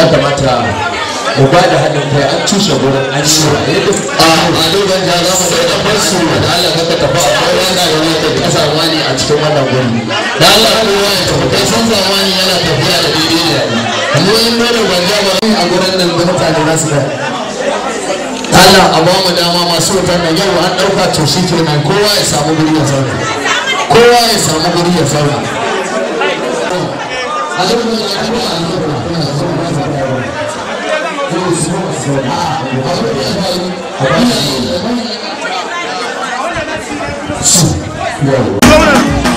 ya kamata mu ba da haɗin kai an cushe gurin an yi wa yadda a dogon ja za mu da farsu da Allah ka tafi a kowa da wani da ka samu wani a cikin wannan guri da Allah kowa ya tafi kai san zamani yana tafiya da daidai da ni mu yin dole gwanja ba a gurin nan da mutane za su da Allah a ba mu dama masu wutar nan yau an ɗauka to shi kenan kowa ya samu guri ya zauna kowa ya samu guri ya zauna a duk da ya kuma a Go!